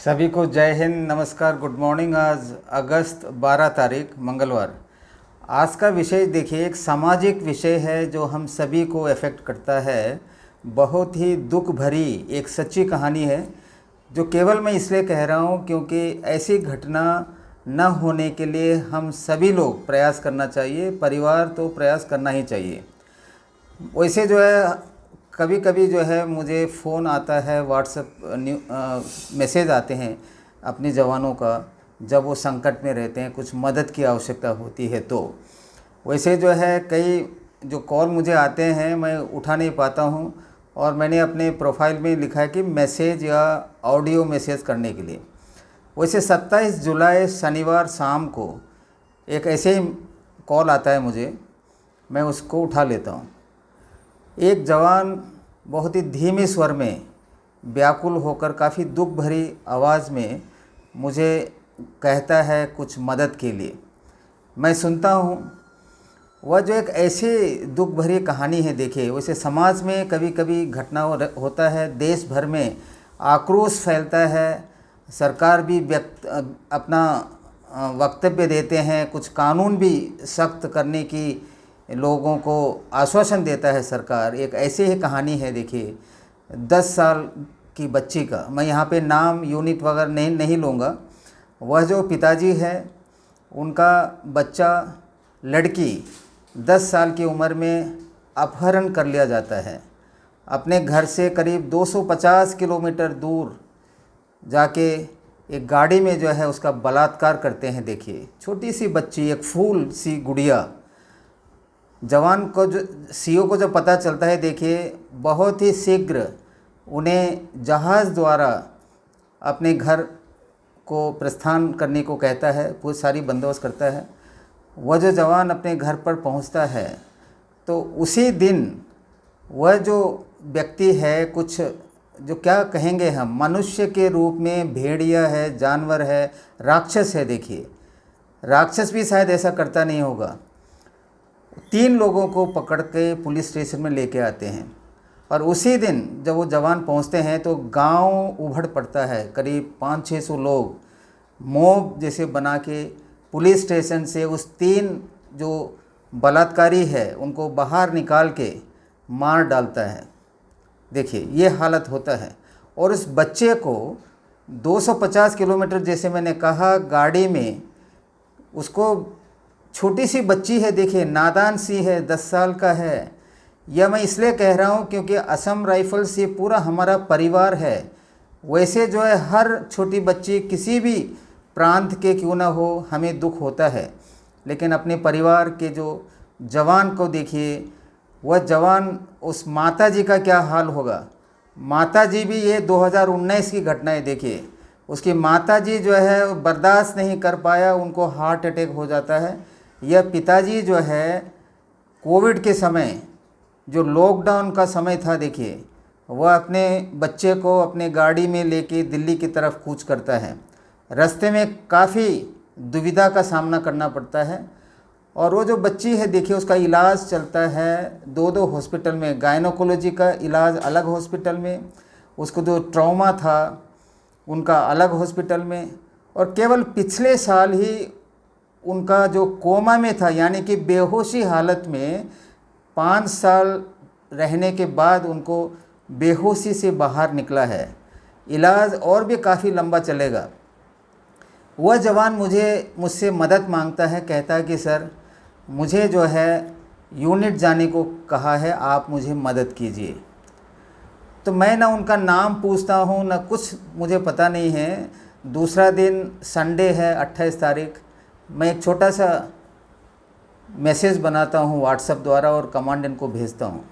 सभी को जय हिंद, नमस्कार, गुड मॉर्निंग। आज अगस्त 12 तारीख मंगलवार। आज का विषय देखिए, एक सामाजिक विषय है जो हम सभी को अफेक्ट करता है। बहुत ही दुख भरी एक सच्ची कहानी है जो केवल मैं इसलिए कह रहा हूँ क्योंकि ऐसी घटना न होने के लिए हम सभी लोग प्रयास करना चाहिए। परिवार तो प्रयास करना ही चाहिए। वैसे जो है कभी कभी जो है मुझे फ़ोन आता है, व्हाट्सएप मैसेज आते हैं अपने जवानों का, जब वो संकट में रहते हैं, कुछ मदद की आवश्यकता होती है। तो वैसे जो है कई जो कॉल मुझे आते हैं मैं उठा नहीं पाता हूँ, और मैंने अपने प्रोफाइल में लिखा है कि मैसेज या ऑडियो मैसेज करने के लिए। वैसे 27 जुलाई शनिवार शाम को एक ऐसे ही कॉल आता है मुझे, मैं उसको उठा लेता हूँ। एक जवान बहुत ही धीमे स्वर में, व्याकुल होकर, काफ़ी दुख भरी आवाज़ में मुझे कहता है कुछ मदद के लिए। मैं सुनता हूँ। वह जो एक ऐसी दुख भरी कहानी है, देखिए वैसे समाज में कभी कभी घटना होता है, देश भर में आक्रोश फैलता है, सरकार भी अपना वक्तव्य देते हैं, कुछ कानून भी सख्त करने की लोगों को आश्वासन देता है सरकार। एक ऐसी ही कहानी है, देखिए 10 साल की बच्ची का। मैं यहाँ पे नाम यूनिट वगैरह नहीं लूँगा। वह जो पिताजी है, उनका बच्चा, लड़की 10 साल की उम्र में अपहरण कर लिया जाता है। अपने घर से करीब 250 किलोमीटर दूर जाके एक गाड़ी में जो है उसका बलात्कार करते हैं। देखिए छोटी सी बच्ची, एक फूल सी गुड़िया। जवान को जो सीओ को जब पता चलता है, देखिए बहुत ही शीघ्र उन्हें जहाज़ द्वारा अपने घर को प्रस्थान करने को कहता है, पूरी सारी बंदोबस्त करता है। वह जो जवान अपने घर पर पहुंचता है तो उसी दिन वह जो व्यक्ति है, कुछ जो क्या कहेंगे हम, मनुष्य के रूप में भेड़िया है, जानवर है, राक्षस है। देखिए राक्षस भी शायद ऐसा करता नहीं होगा। 3 लोगों को पकड़ के पुलिस स्टेशन में लेके आते हैं, और उसी दिन जब वो जवान पहुंचते हैं तो गांव उभड़ पड़ता है। करीब 500-600 लोग मॉब जैसे बना के पुलिस स्टेशन से उस 3 जो बलात्कारी है उनको बाहर निकाल के मार डालता है। देखिए ये हालत होता है। और उस बच्चे को 250 किलोमीटर, जैसे मैंने कहा, गाड़ी में, उसको, छोटी सी बच्ची है, देखिए नादान सी है, 10 साल का है। यह मैं इसलिए कह रहा हूँ क्योंकि असम राइफल्स ये पूरा हमारा परिवार है। वैसे जो है हर छोटी बच्ची किसी भी प्रांत के क्यों ना हो, हमें दुख होता है। लेकिन अपने परिवार के जो जवान को देखिए, वह जवान, उस माता जी का क्या हाल होगा। माता जी भी, ये 2019 की घटना है। देखिए उसकी माता जी जो है बर्दाश्त नहीं कर पाया, उनको हार्ट अटैक हो जाता है। यह पिताजी जो है कोविड के समय, जो लॉकडाउन का समय था, देखिए वह अपने बच्चे को अपने गाड़ी में लेके दिल्ली की तरफ कूच करता है। रास्ते में काफ़ी दुविधा का सामना करना पड़ता है। और वो जो बच्ची है, देखिए उसका इलाज चलता है 2 हॉस्पिटल में। गायनोकोलॉजी का इलाज अलग हॉस्पिटल में, उसको जो ट्रॉमा था उनका अलग हॉस्पिटल में। और केवल पिछले साल ही उनका जो कोमा में था, यानी कि बेहोशी हालत में, 5 साल रहने के बाद उनको बेहोशी से बाहर निकला है। इलाज और भी काफ़ी लंबा चलेगा। वह जवान मुझसे मदद मांगता है, कहता है कि सर मुझे जो है यूनिट जाने को कहा है, आप मुझे मदद कीजिए। तो मैं ना उनका नाम पूछता हूँ ना कुछ, मुझे पता नहीं है। दूसरा दिन संडे है, 28 तारीख। मैं एक छोटा सा मैसेज बनाता हूँ व्हाट्सएप द्वारा और कमांडेंट को भेजता हूँ।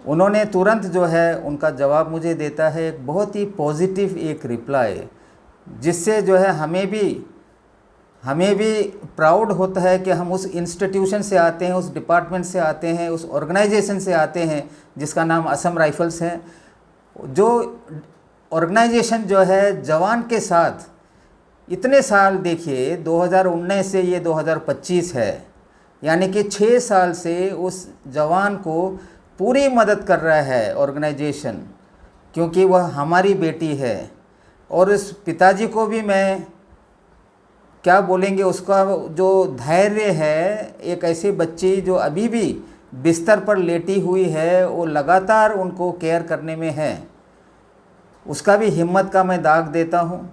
उन्होंने तुरंत जो है उनका जवाब मुझे देता है, एक बहुत ही पॉजिटिव एक रिप्लाई, जिससे जो है हमें भी प्राउड होता है कि हम उस इंस्टीट्यूशन से आते हैं, उस डिपार्टमेंट से आते हैं, उस ऑर्गेनाइजेशन से आते हैं जिसका नाम असम राइफल्स है। जो ऑर्गेनाइजेशन जो है जवान के साथ इतने साल, देखिए 2019 से ये 2025 है, यानी कि 6 साल से उस जवान को पूरी मदद कर रहा है ऑर्गेनाइजेशन, क्योंकि वह हमारी बेटी है। और इस पिताजी को भी मैं क्या बोलेंगे, उसका जो धैर्य है, एक ऐसे बच्ची जो अभी भी बिस्तर पर लेटी हुई है, वो लगातार उनको केयर करने में है, उसका भी हिम्मत का मैं दाग देता हूँ।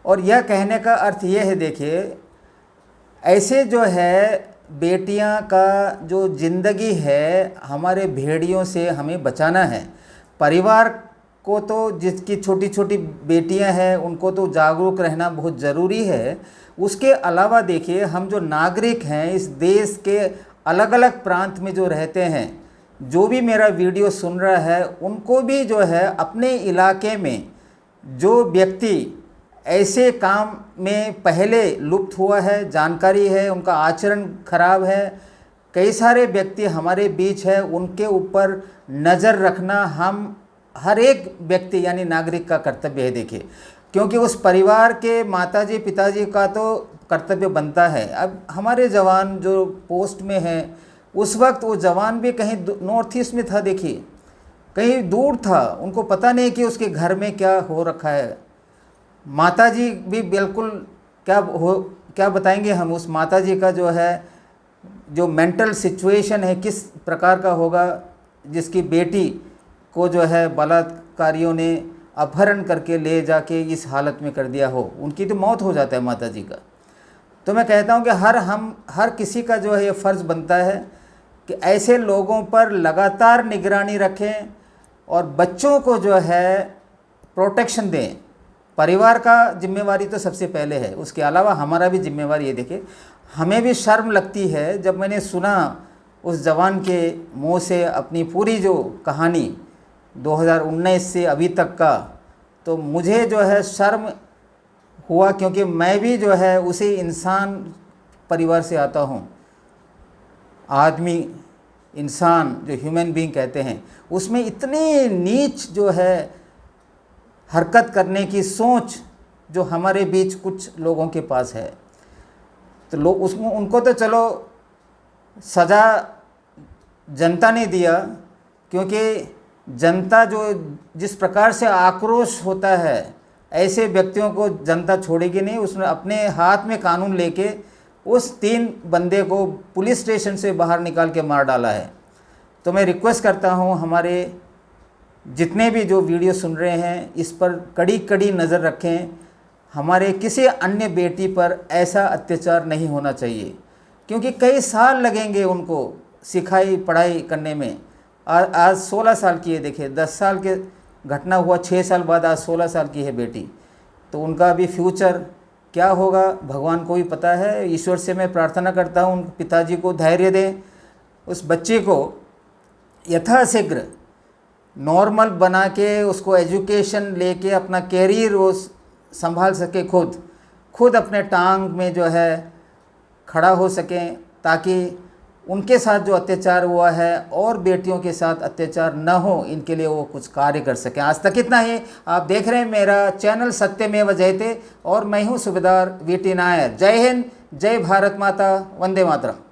और यह कहने का अर्थ ये है, देखिए ऐसे जो है बेटियां का जो ज़िंदगी है, हमारे भेड़ियों से हमें बचाना है। परिवार को तो, जिसकी छोटी छोटी बेटियां हैं उनको तो जागरूक रहना बहुत ज़रूरी है। उसके अलावा देखिए, हम जो नागरिक हैं इस देश के अलग अलग प्रांत में जो रहते हैं, जो भी मेरा वीडियो सुन रहा है, उनको भी जो है अपने इलाके में जो व्यक्ति ऐसे काम में पहले लुप्त हुआ है, जानकारी है, उनका आचरण खराब है, कई सारे व्यक्ति हमारे बीच है, उनके ऊपर नज़र रखना हम हर एक व्यक्ति यानी नागरिक का कर्तव्य है। देखिए, क्योंकि उस परिवार के माताजी पिताजी का तो कर्तव्य बनता है। अब हमारे जवान जो पोस्ट में हैं, उस वक्त वो जवान भी कहीं नॉर्थ ईस्ट में था, देखिए कहीं दूर था, उनको पता नहीं कि उसके घर में क्या हो रखा है। माताजी भी बिल्कुल क्या बताएंगे हम उस माताजी का जो है, जो मेंटल सिचुएशन है किस प्रकार का होगा, जिसकी बेटी को जो है बलात्कारियों ने अपहरण करके ले जाके इस हालत में कर दिया हो, उनकी तो मौत हो जाता है माताजी का। तो मैं कहता हूँ कि हर किसी का जो है ये फ़र्ज़ बनता है कि ऐसे लोगों पर लगातार निगरानी रखें और बच्चों को जो है प्रोटेक्शन दें। परिवार का जिम्मेवारी तो सबसे पहले है, उसके अलावा हमारा भी जिम्मेवारी है। देखिए, हमें भी शर्म लगती है जब मैंने सुना उस जवान के मुंह से अपनी पूरी जो कहानी 2019 से अभी तक का, तो मुझे जो है शर्म हुआ, क्योंकि मैं भी जो है उसी इंसान परिवार से आता हूँ। आदमी, इंसान जो ह्यूमन बीइंग कहते हैं, उसमें इतनी नीच जो है हरकत करने की सोच जो हमारे बीच कुछ लोगों के पास है, तो लोग उनको तो चलो सज़ा जनता ने दिया, क्योंकि जनता जो जिस प्रकार से आक्रोश होता है, ऐसे व्यक्तियों को जनता छोड़ेगी नहीं। उसने अपने हाथ में कानून लेके उस 3 बंदे को पुलिस स्टेशन से बाहर निकाल के मार डाला है। तो मैं रिक्वेस्ट करता हूँ, हमारे जितने भी जो वीडियो सुन रहे हैं, इस पर कड़ी कड़ी नज़र रखें। हमारे किसी अन्य बेटी पर ऐसा अत्याचार नहीं होना चाहिए, क्योंकि कई साल लगेंगे उनको सिखाई पढ़ाई करने में। आज 16 साल की है, देखिए 10 साल के घटना हुआ, 6 साल बाद आज 16 साल की है बेटी। तो उनका भी फ्यूचर क्या होगा भगवान को ही पता है। ईश्वर से मैं प्रार्थना करता हूँ, उन पिताजी को धैर्य दें, उस बच्चे को यथाशीघ्र नॉर्मल बना के उसको एजुकेशन लेके अपना कैरियर वो संभाल सके, खुद अपने टांग में जो है खड़ा हो सकें, ताकि उनके साथ जो अत्याचार हुआ है और बेटियों के साथ अत्याचार न हो, इनके लिए वो कुछ कार्य कर सकें। आज तक इतना ही। आप देख रहे हैं मेरा चैनल सत्यमेव जयते और मैं हूँ सूबेदार वीटी नायर। जय हिंद, जय भारत माता, वंदे मातरम।